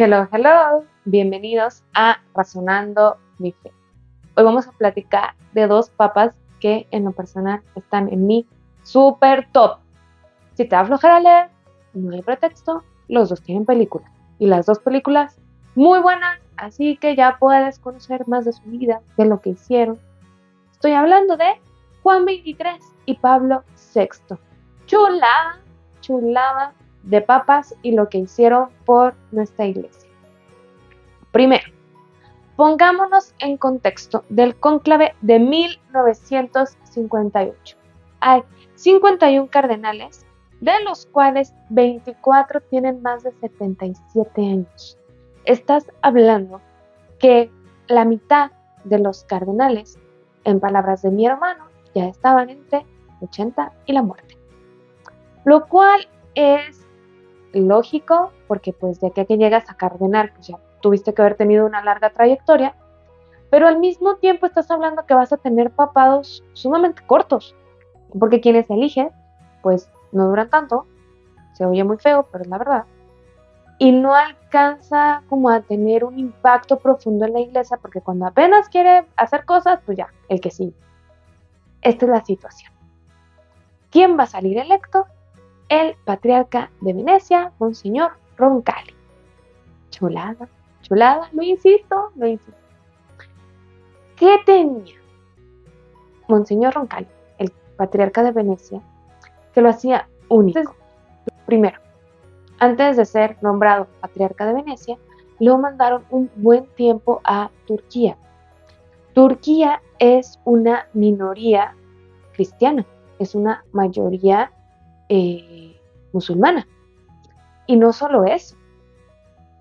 Hello, hello, bienvenidos a Razonando mi Fe. Hoy vamos a platicar de dos papas que en lo personal están en mi super top. Si te da flojera leer, no hay pretexto, los dos tienen películas y las dos películas muy buenas, así que ya puedes conocer más de su vida, de lo que hicieron. Estoy hablando de Juan XXIII y Pablo VI. Chulada de papas y lo que hicieron por nuestra iglesia. Primero, pongámonos en contexto del cónclave de 1958. Hay 51 cardenales, de los cuales 24 tienen más de 77 años. Estás hablando que la mitad de los cardenales, en palabras de mi hermano, ya estaban entre 80 y la muerte. Lo cual es lógico, porque pues de aquí a que llegas a cardenal, pues ya tuviste que haber tenido una larga trayectoria, pero al mismo tiempo estás hablando que vas a tener papados sumamente cortos, porque quienes eligen, pues no duran tanto, se oye muy feo, pero es la verdad, y no alcanza como a tener un impacto profundo en la iglesia, porque cuando apenas quiere hacer cosas, pues ya, el que sí. Esta es la situación. ¿Quién va a salir electo? El patriarca de Venecia, Monseñor Roncalli. Chulada, lo insisto. ¿Qué tenía Monseñor Roncalli, el patriarca de Venecia, que lo hacía único? Entonces, primero, antes de ser nombrado patriarca de Venecia, lo mandaron un buen tiempo a Turquía. Turquía es una minoría cristiana, es una mayoría musulmana. Y no solo eso,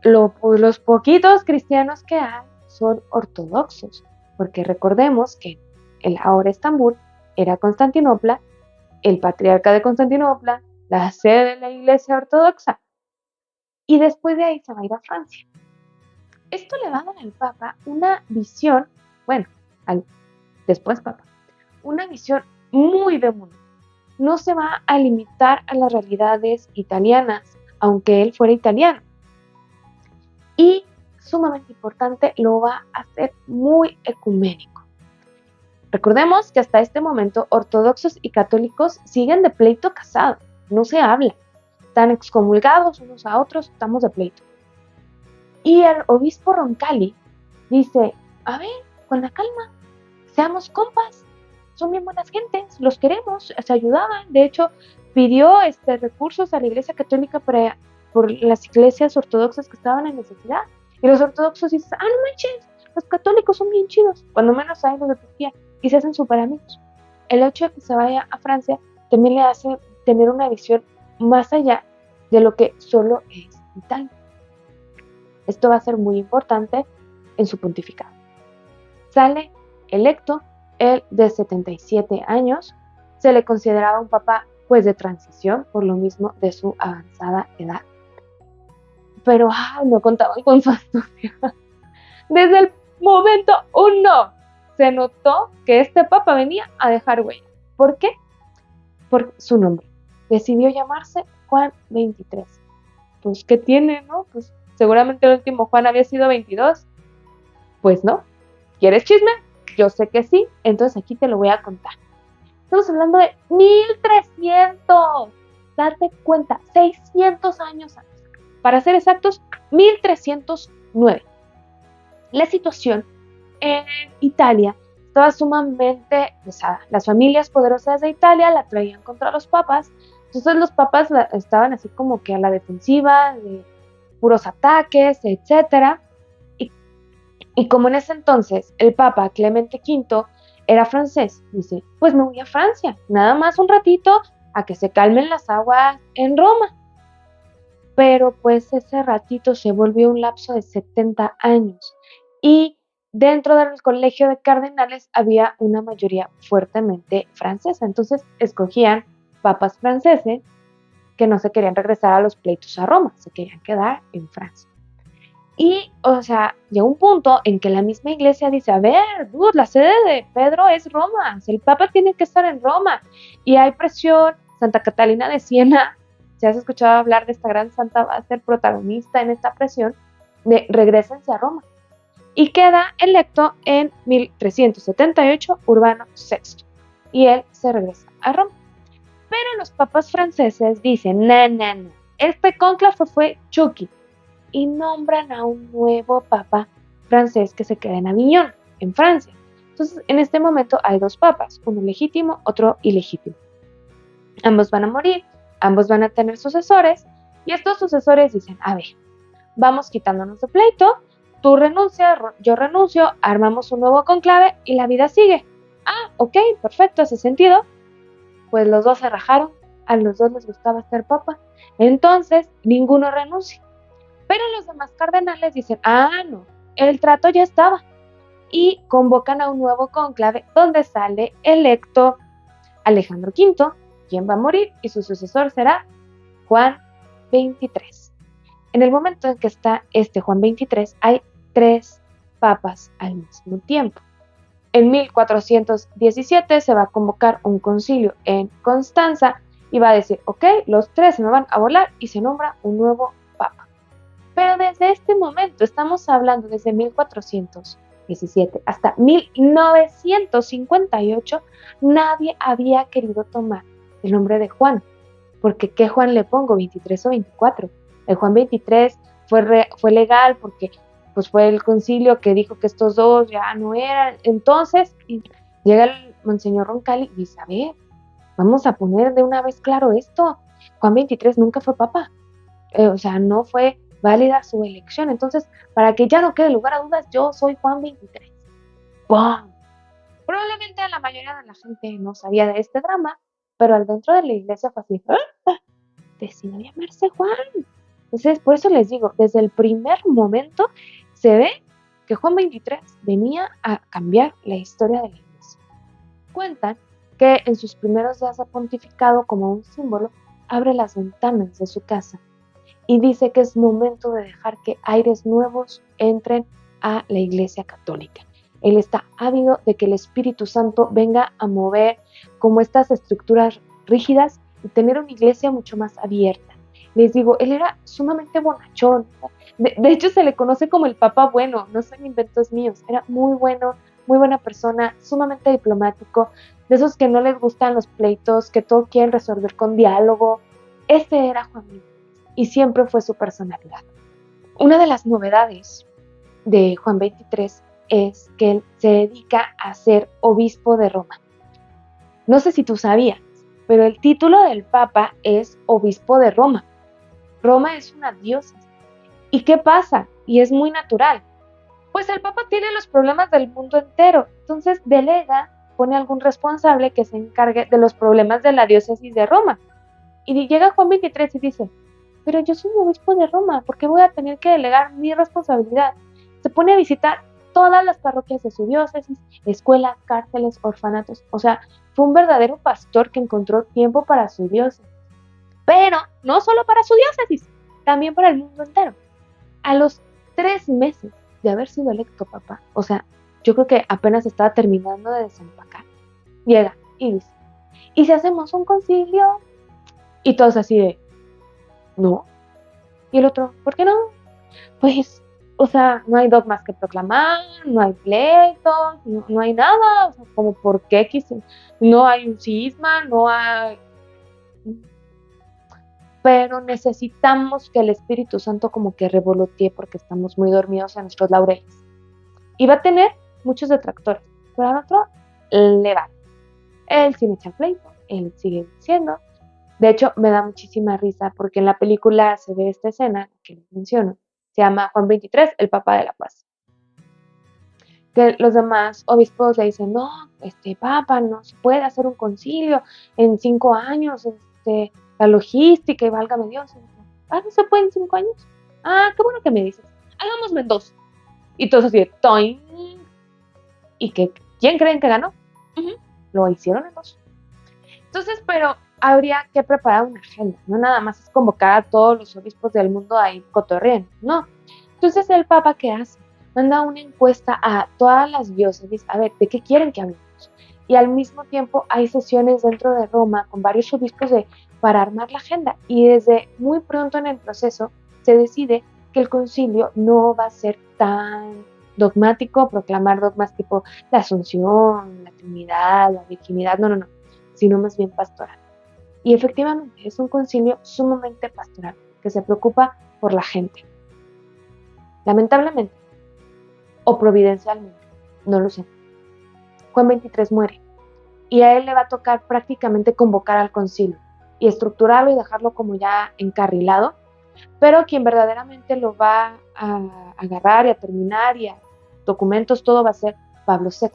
los poquitos cristianos que hay son ortodoxos, porque recordemos que el ahora Estambul era Constantinopla, el patriarca de Constantinopla, la sede de la iglesia ortodoxa, y después de ahí se va a ir a Francia. Esto le va a dar al Papa una visión, después Papa, una visión muy de mundo. No se va a limitar a las realidades italianas, aunque él fuera italiano. Y sumamente importante, lo va a hacer muy ecuménico. Recordemos que hasta este momento ortodoxos y católicos siguen de pleito casado, no se habla, están excomulgados unos a otros, estamos de pleito. Y el obispo Roncalli dice, a ver, con la calma, seamos compas, son bien buenas gentes, los queremos, se ayudaban, de hecho pidió recursos a la iglesia católica por las iglesias ortodoxas que estaban en necesidad. Y los ortodoxos dicen, no manches, los católicos son bien chidos, cuando menos hay los de Turquía, y se hacen súper amigos. El hecho de que se vaya a Francia también le hace tener una visión más allá de lo que solo es Italia. Esto va a ser muy importante en su pontificado. Sale electo él de 77 años, se le consideraba un papa pues de transición, por lo mismo de su avanzada edad. Pero no contaban con su astucia. Desde el momento 1 se notó que este papa venía a dejar huella. ¿Por qué? Por su nombre. Decidió llamarse Juan XXIII. Pues, ¿qué tiene, no? Pues seguramente el último Juan había sido 22. Pues no. ¿Quieres chisme? Yo sé que sí, entonces aquí te lo voy a contar. Estamos hablando de 1300. Date cuenta, 600 años antes. Para ser exactos, 1309. La situación en Italia estaba sumamente pesada. Las familias poderosas de Italia la traían contra los papas. Entonces los papas estaban así como que a la defensiva, de puros ataques, etc. Y como en ese entonces el papa Clemente V era francés, dice, pues me voy a Francia, nada más un ratito a que se calmen las aguas en Roma. Pero pues ese ratito se volvió un lapso de 70 años y dentro del colegio de cardenales había una mayoría fuertemente francesa, entonces escogían papas franceses que no se querían regresar a los pleitos a Roma, se querían quedar en Francia. Y, llegó un punto en que la misma iglesia dice, a ver, dude, la sede de Pedro es Roma, el Papa tiene que estar en Roma. Y hay presión, Santa Catalina de Siena, si has escuchado hablar de esta gran santa, va a ser protagonista en esta presión, regrésense a Roma. Y queda electo en 1378 Urbano VI. Y él se regresa a Roma. Pero los papas franceses dicen, no, este cónclave fue Chucky. Y nombran a un nuevo papa francés que se queda en Aviñón, en Francia. Entonces, en este momento hay dos papas, uno legítimo, otro ilegítimo. Ambos van a morir, ambos van a tener sucesores, y estos sucesores dicen, a ver, vamos quitándonos de pleito, tú renuncias, yo renuncio, armamos un nuevo conclave y la vida sigue. Ah, ok, perfecto, hace sentido. Pues los dos se rajaron, a los dos les gustaba ser papa, entonces ninguno renuncia. Pero los demás cardenales dicen, no, el trato ya estaba. Y convocan a un nuevo cónclave donde sale electo Alejandro V, quien va a morir, y su sucesor será Juan XXIII. En el momento en que está este Juan XXIII, hay 3 papas al mismo tiempo. En 1417 se va a convocar un concilio en Constanza y va a decir, ok, los 3 se me van a volar, y se nombra un nuevo papa. Pero desde este momento, estamos hablando desde 1417 hasta 1958, nadie había querido tomar el nombre de Juan, porque ¿qué Juan le pongo? ¿23 o 24? El Juan 23 fue legal porque pues fue el concilio que dijo que estos dos ya no eran. Entonces llega el monseñor Roncalli y dice, a ver, vamos a poner de una vez claro esto, Juan 23 nunca fue papa, o sea, no fue válida su elección. Entonces, para que ya no quede lugar a dudas, yo soy Juan 23. ¡Bum! Probablemente la mayoría de la gente no sabía de este drama, pero al dentro de la iglesia fue así, decidió llamarse Juan. Entonces, por eso les digo, desde el primer momento se ve que Juan 23 venía a cambiar la historia de la iglesia. Cuentan que en sus primeros días de pontificado, como un símbolo, abre las ventanas de su casa y dice que es momento de dejar que aires nuevos entren a la Iglesia Católica. Él está ávido de que el Espíritu Santo venga a mover como estas estructuras rígidas y tener una iglesia mucho más abierta. Les digo, él era sumamente bonachón. De hecho, se le conoce como el Papa Bueno, no son inventos míos. Era muy bueno, muy buena persona, sumamente diplomático, de esos que no les gustan los pleitos, que todo quieren resolver con diálogo. Ese era Juan Miguel. Y siempre fue su personalidad. Una de las novedades de Juan XXIII es que él se dedica a ser obispo de Roma. No sé si tú sabías, pero el título del Papa es obispo de Roma. Roma es una diócesis. ¿Y qué pasa? Y es muy natural. Pues el Papa tiene los problemas del mundo entero, entonces delega, pone algún responsable que se encargue de los problemas de la diócesis de Roma. Y llega Juan XXIII y dice, pero yo soy obispo de Roma, ¿por qué voy a tener que delegar mi responsabilidad? Se pone a visitar todas las parroquias de su diócesis, escuelas, cárceles, orfanatos. O sea, fue un verdadero pastor que encontró tiempo para su diócesis. Pero no solo para su diócesis, también para el mundo entero. A los 3 meses de haber sido electo papa, o sea, yo creo que apenas estaba terminando de desempacar, llega y dice, ¿y si hacemos un concilio? Y todos así de, no. Y el otro, ¿por qué no? Pues, o sea, no hay dogmas que proclamar, no hay pleito, no hay nada, o sea, como por qué no hay un cisma, no hay... Pero necesitamos que el Espíritu Santo como que revolotee porque estamos muy dormidos en nuestros laureles. Y va a tener muchos detractores, pero al otro le va. Él sí me echa pleito, él sigue diciendo. De hecho, me da muchísima risa porque en la película se ve esta escena que les menciono. Se llama Juan XXIII, el Papa de la Paz. Que los demás obispos le dicen, no, Papa, no se puede hacer un concilio en 5 años, la logística y válgame Dios. No se puede en 5 años. Qué bueno que me dices. Hagámoslo en 2. Y todos así de, ¡toing! ¿Y quién creen que ganó? Lo hicieron en 2. Entonces, pero habría que preparar una agenda, no nada más es convocar a todos los obispos del mundo a ir cotorreando, no. Entonces, ¿el Papa qué hace? Manda una encuesta a todas las diócesis, a ver, ¿de qué quieren que hablemos? Y al mismo tiempo hay sesiones dentro de Roma con varios obispos para armar la agenda, y desde muy pronto en el proceso se decide que el concilio no va a ser tan dogmático, proclamar dogmas tipo la Asunción, la Trinidad, la Virginidad, no, sino más bien pastoral. Y efectivamente es un concilio sumamente pastoral, que se preocupa por la gente. Lamentablemente, o providencialmente, no lo sé, Juan XXIII muere y a él le va a tocar prácticamente convocar al concilio y estructurarlo y dejarlo como ya encarrilado, pero quien verdaderamente lo va a agarrar y a terminar y a documentos, todo va a ser Pablo VI.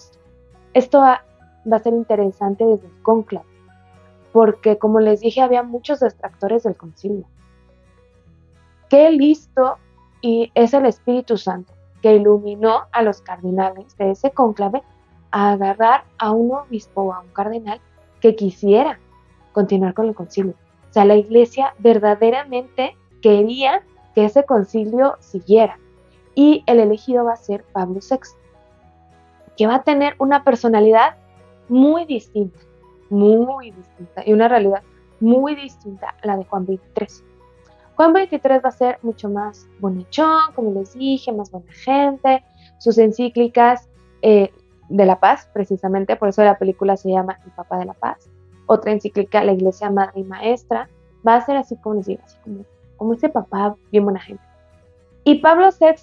Esto va a ser interesante desde el cónclave, porque como les dije, había muchos detractores del concilio. Qué listo y es el Espíritu Santo que iluminó a los cardenales de ese cónclave a agarrar a un obispo o a un cardenal que quisiera continuar con el concilio. O sea, la iglesia verdaderamente quería que ese concilio siguiera. Y el elegido va a ser Pablo VI, que va a tener una personalidad muy distinta y una realidad muy distinta a la de Juan XXIII. Juan XXIII va a ser mucho más bonachón, como les dije, más buena gente. Sus encíclicas de la paz, precisamente, por eso la película se llama El Papa de la Paz. Otra encíclica, La Iglesia Madre y Maestra, va a ser así como les digo, así como ese papá bien buena gente. Y Pablo VI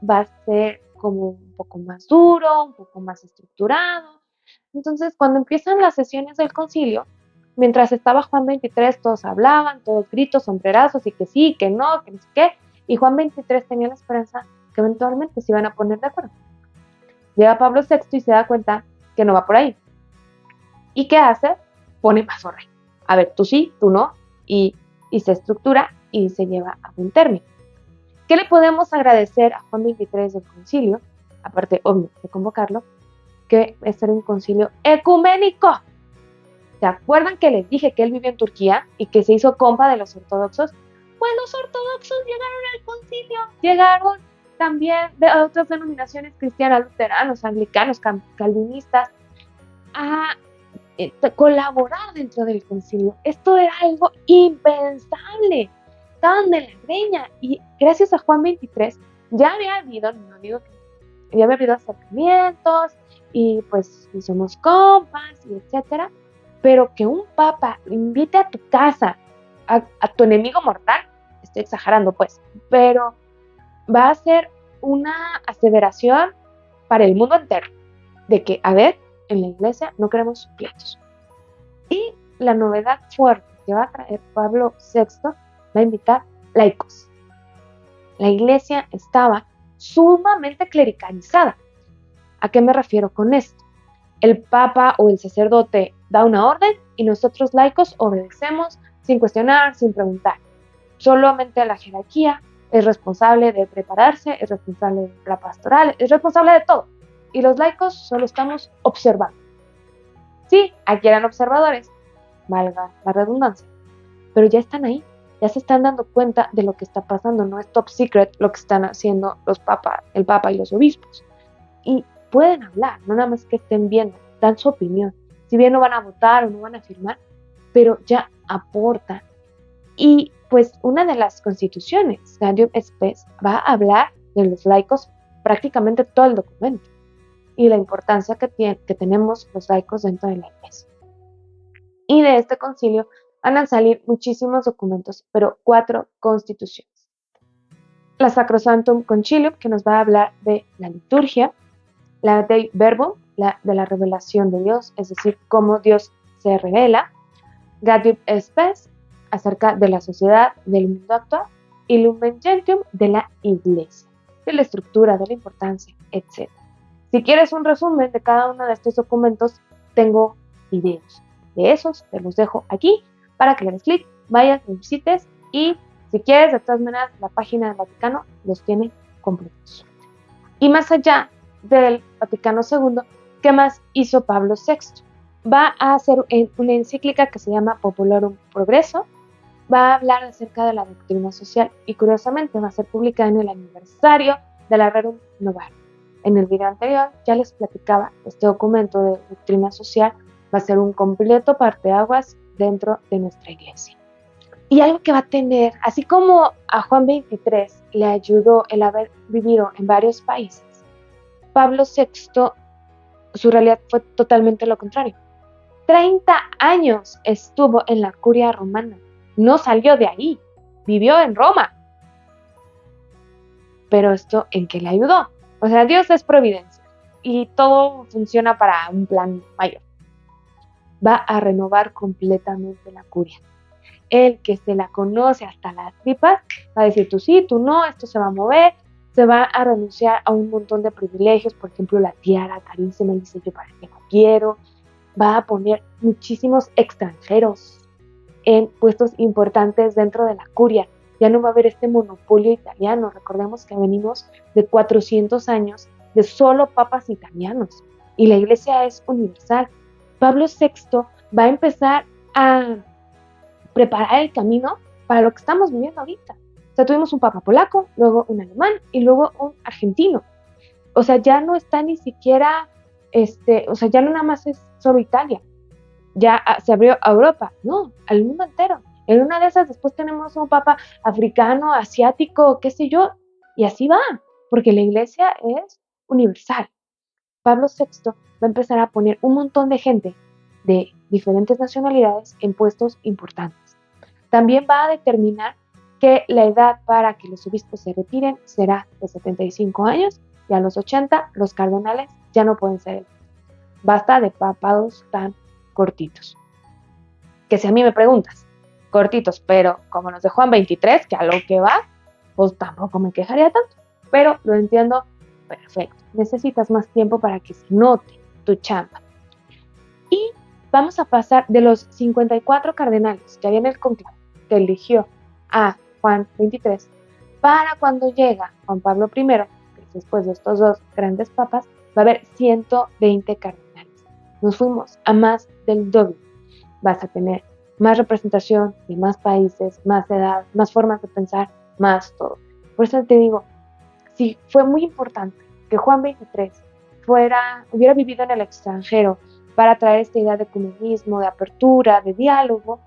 va a ser como un poco más duro, un poco más estructurado. Entonces, cuando empiezan las sesiones del concilio, mientras estaba Juan XXIII, todos hablaban, todos gritos, sombrerazos, y que sí, que no sé qué, y Juan XXIII tenía la esperanza que eventualmente se iban a poner de acuerdo. Llega Pablo VI y se da cuenta que no va por ahí. ¿Y qué hace? Pone más orden. A ver, tú sí, tú no, y se estructura y se lleva a buen término. ¿Qué le podemos agradecer a Juan XXIII del concilio? Aparte, obvio, de convocarlo, que es ser un concilio ecuménico. ¿Se acuerdan que les dije que él vivió en Turquía y que se hizo compa de los ortodoxos? Pues los ortodoxos llegaron al concilio, llegaron también de otras denominaciones cristianas, luteranos, anglicanos, calvinistas, a colaborar dentro del concilio. Esto era algo impensable. Estaban de la greña y gracias a Juan XXIII ya había habido, no digo que ya había habido acercamientos y pues somos compas y etcétera, pero que un papa invite a tu casa a tu enemigo mortal, estoy exagerando pues, pero va a ser una aseveración para el mundo entero de que, a ver, en la iglesia no queremos pleitos. Y la novedad fuerte que va a traer Pablo VI va a invitar laicos. La iglesia estaba sumamente clericalizada. ¿A qué me refiero con esto? El papa o el sacerdote da una orden y nosotros laicos obedecemos sin cuestionar, sin preguntar. Solamente la jerarquía es responsable de prepararse, es responsable de la pastoral, es responsable de todo. Y los laicos solo estamos observando. Sí, aquí eran observadores, valga la redundancia, pero ya están ahí, ya se están dando cuenta de lo que está pasando, no es top secret lo que están haciendo el papa y los obispos. Y pueden hablar, no nada más que estén viendo, dan su opinión. Si bien no van a votar o no van a firmar, pero ya aportan. Y pues una de las constituciones, Gaudium et Spes, va a hablar de los laicos prácticamente todo el documento y la importancia que tenemos los laicos dentro de la iglesia. Y de este concilio van a salir muchísimos documentos, pero 4 constituciones. La Sacrosanctum Concilium, que nos va a hablar de la liturgia, la Dei Verbum, de la revelación de Dios, es decir, cómo Dios se revela, Gaudium et Spes, acerca de la sociedad, del mundo actual, y Lumen Gentium, de la iglesia, de la estructura, de la importancia, etc. Si quieres un resumen de cada uno de estos documentos, tengo videos de esos, te los dejo aquí para que le des clic, vayas, los visites y si quieres, de todas maneras, la página del Vaticano los tiene completos. Y más allá del Vaticano II, ¿qué más hizo Pablo VI? Va a hacer una encíclica que se llama Popularum Progresso, va a hablar acerca de la doctrina social y curiosamente va a ser publicada en el aniversario de la Rerum Novarum. En el video anterior ya les platicaba, este documento de doctrina social va a ser un completo parteaguas dentro de nuestra iglesia. Y algo que va a tener, así como a Juan XXIII le ayudó el haber vivido en varios países, Pablo VI, su realidad fue totalmente lo contrario. 30 años estuvo en la curia romana, no salió de ahí, vivió en Roma. Pero esto, ¿en qué le ayudó? O sea, Dios es providencia y todo funciona para un plan mayor. Va a renovar completamente la curia. El que se la conoce hasta las tripas va a decir tú sí, tú no, esto se va a mover, se va a renunciar a un montón de privilegios, por ejemplo, la tiara carísima, dice yo para qué no quiero, va a poner muchísimos extranjeros en puestos importantes dentro de la curia. Ya no va a haber este monopolio italiano. Recordemos que venimos de 400 años de solo papas italianos y la iglesia es universal. Pablo VI va a empezar a preparar el camino para lo que estamos viviendo ahorita. O sea, tuvimos un papa polaco, luego un alemán y luego un argentino. O sea, ya no está ni siquiera, o sea, ya no nada más es solo Italia, ya se abrió a Europa, no, al mundo entero. En una de esas después tenemos un papa africano, asiático, qué sé yo, y así va, porque la iglesia es universal. Pablo VI va a empezar a poner un montón de gente de diferentes nacionalidades en puestos importantes. También va a determinar que la edad para que los obispos se retiren será de 75 años y a los 80 los cardenales ya no pueden ser electos. Basta de papados tan cortitos. Que si a mí me preguntas, cortitos, pero como los de Juan 23, que a lo que va, pues tampoco me quejaría tanto. Pero lo entiendo perfecto. Necesitas más tiempo para que se note tu chamba. Y vamos a pasar de los 54 cardenales que había en el conclave que eligió a Juan 23 para cuando llega Juan Pablo I, que es después de estos dos grandes papas, va a haber 120 cardenales. Nos fuimos a más del doble. Vas a tener más representación de más países, más edad, más formas de pensar, más todo. Por eso te digo, sí, fue muy importante que Juan XXIII hubiera vivido en el extranjero para traer esta idea de comunismo, de apertura, de diálogo.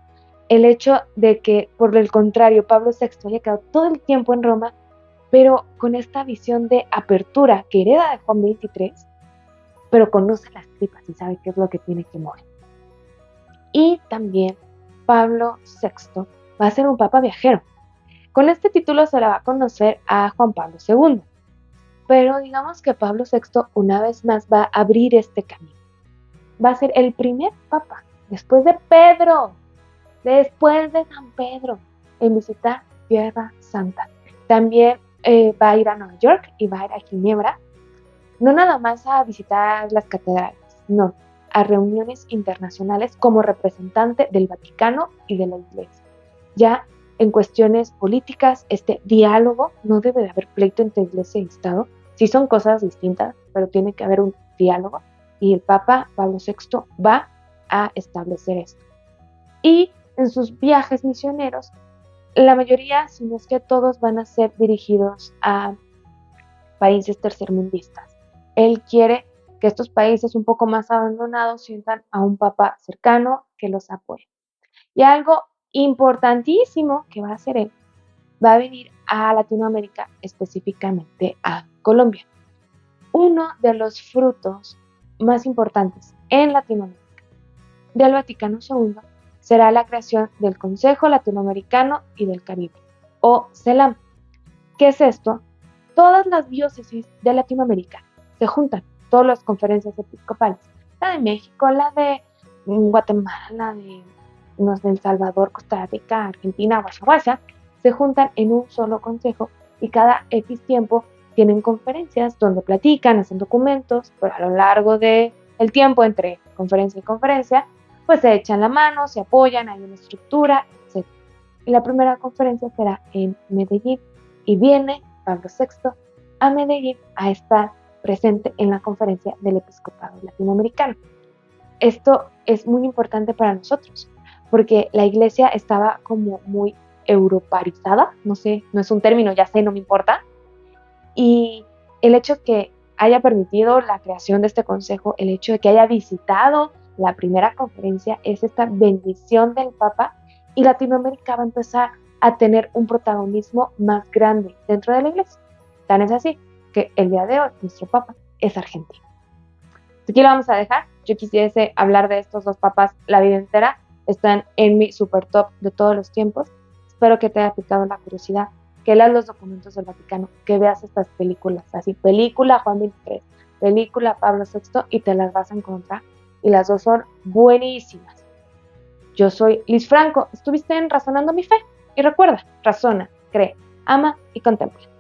El hecho de que, por el contrario, Pablo VI haya quedado todo el tiempo en Roma, pero con esta visión de apertura que hereda de Juan XXIII, pero conoce las tripas y sabe qué es lo que tiene que mover. Y también Pablo VI va a ser un papa viajero. Con este título se le va a conocer a Juan Pablo II, pero digamos que Pablo VI una vez más va a abrir este camino. Va a ser el primer papa, después de San Pedro, en visitar Tierra Santa. También va a ir a Nueva York y va a ir a Ginebra, no nada más a visitar las catedrales, no, a reuniones internacionales como representante del Vaticano y de la Iglesia. Ya en cuestiones políticas, este diálogo, no debe de haber pleito entre Iglesia y Estado, sí son cosas distintas, pero tiene que haber un diálogo y el Papa Pablo VI va a establecer esto. Y en sus viajes misioneros, la mayoría, si no es que todos, van a ser dirigidos a países tercermundistas. Él quiere que estos países un poco más abandonados sientan a un papa cercano que los apoye. Y algo importantísimo que va a hacer él, va a venir a Latinoamérica, específicamente a Colombia. Uno de los frutos más importantes en Latinoamérica del Vaticano II será la creación del Consejo Latinoamericano y del Caribe, o CELAM. ¿Qué es esto? Todas las diócesis de Latinoamérica se juntan, todas las conferencias episcopales, la de México, la de Guatemala, la de El Salvador, Costa Rica, Argentina, Guayaguaya, se juntan en un solo consejo y cada X tiempo tienen conferencias donde platican, hacen documentos, pero a lo largo del tiempo entre conferencia y conferencia, pues se echan la mano, se apoyan, hay una estructura, etc. Y la primera conferencia será en Medellín y viene Pablo VI a Medellín a estar presente en la conferencia del episcopado latinoamericano. Esto es muy importante para nosotros, porque la iglesia estaba como muy europarizada, no sé, no es un término, ya sé, no me importa, y el hecho que haya permitido la creación de este consejo, el hecho de que haya visitado la primera conferencia, es esta bendición del Papa y Latinoamérica va a empezar a tener un protagonismo más grande dentro de la iglesia. Tan es así que el día de hoy nuestro papa es argentino. Aquí lo vamos a dejar. Yo quisiese hablar de estos dos papas la vida entera. Están en mi super top de todos los tiempos. Espero que te haya picado la curiosidad, que leas los documentos del Vaticano, que veas estas películas, así, película Juan 23, película Pablo VI, y te las vas a encontrar. Y las dos son buenísimas. Yo soy Liz Franco, estuviste en Razonando mi Fe. Y recuerda, razona, cree, ama y contempla.